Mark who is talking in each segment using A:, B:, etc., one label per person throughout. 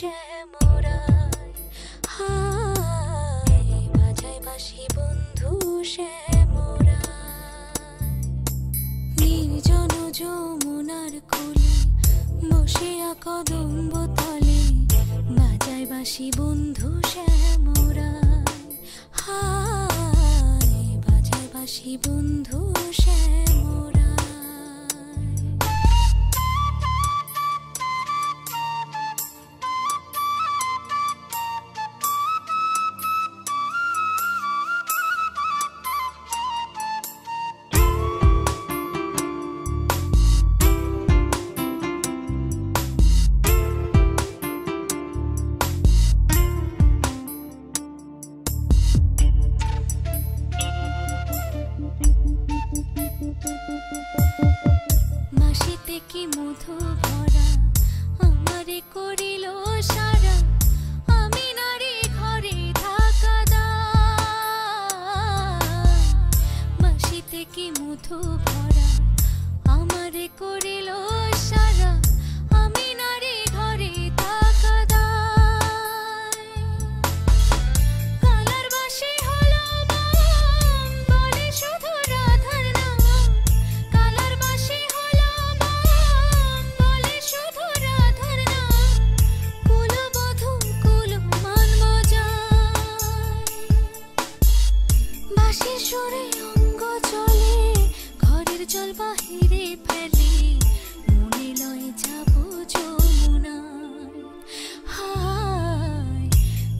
A: শ্যামরায় হায় বাজায় বাঁশি বন্ধু শ্যামরায় নির্জন যমুনার কোলে বসিয়া কদম্ব তলে বাজায় বাঁশি বন্ধু শ্যামরায় হায় বাজায় বাঁশি বন্ধু শ্যামরায় মাসিতে কি মধু ভরা আমারে করিল সারা আমি নারী ঘরে থাকা দায় মাসিতে কি মধু ভরা আমারে করিল সারা আমি নারী ঘরে থাকা দায় কালার বাসি হলো মন বলে শুধু রাধার নাম কালার বাসি হলো মন বলে শুধু রাধার নাম কুলবধূ কুলমান বজায় বাঁশির সুরে অঙ্গ চলে ঘরের জল বাহিরে ফেলে মনে লয় যাব যমুনায় হায়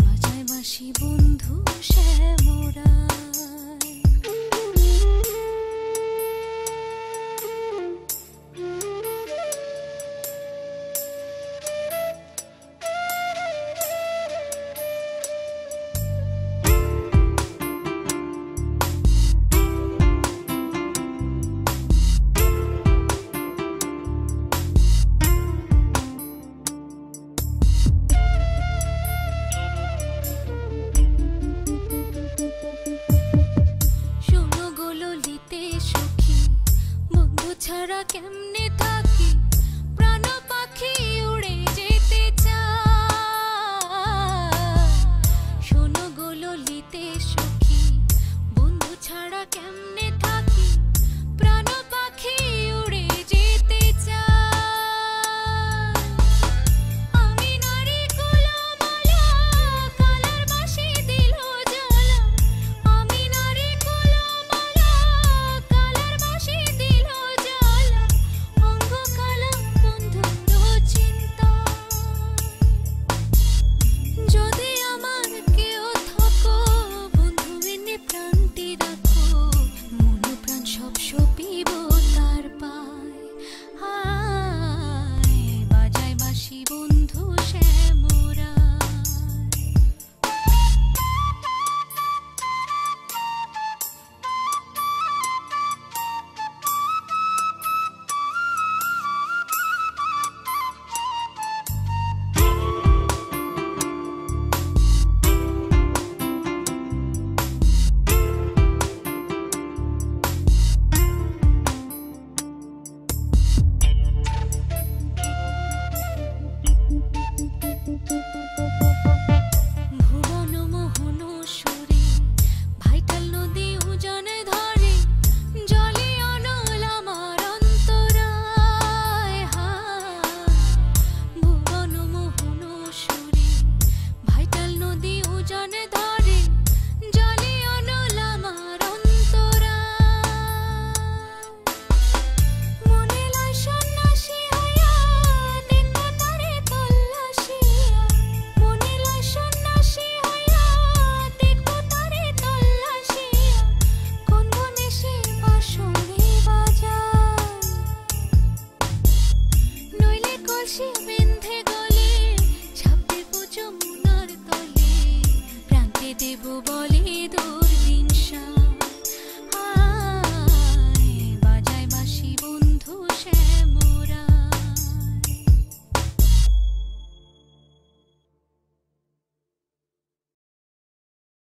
A: বাজায় বাঁশি বন্ধু শ্যামরায় শোনো গো ললিতে সখী বন্ধু ছাড়া কেমনে থাকি প্রাণ পাখি উড়ে যেতে চায় শোনো গো ললিতে সখী বন্ধু ছাড়া কেমনে থাকি প্রাণ পাখি উড়ে যেতে চায় আমি নারী কুলমালা কালার বাঁশি দিল জ্বালা আমি নারী কুলমালা কালার বাঁশি দিল জ্বালা অঙ্গ কালা বন্ধুর চিন্তা যদি আমার কেউ থাকো বন্ধু এনে প্রান্তি রাখো মন প্রাণ সব সপিব তার পায় হায় বাজায় বাঁশি বন্ধু শ্যামরায় ভুবন মোহন সুরে ভাইটাল নদী উজানে ধরে জলে অনল আমার অন্তরায় হায় ভুবন মোহন সুরে ভাইটাল নদী উজানে ধরে জলে অনল আমার অন্তরায় মনে লয় সন্ন্যাসী হইয়া দেখব তারে তল্লাশিয়া মনে লয় সন্ন্যাসী হইয়া দেখব তারে তল্লাশিয়া কোন বনে সে বাঁশরি বাজায় নইলে কলসি বেঁধে গলে ছাপ দেব যমুনার তলে প্রান্তে দেব বলে দোল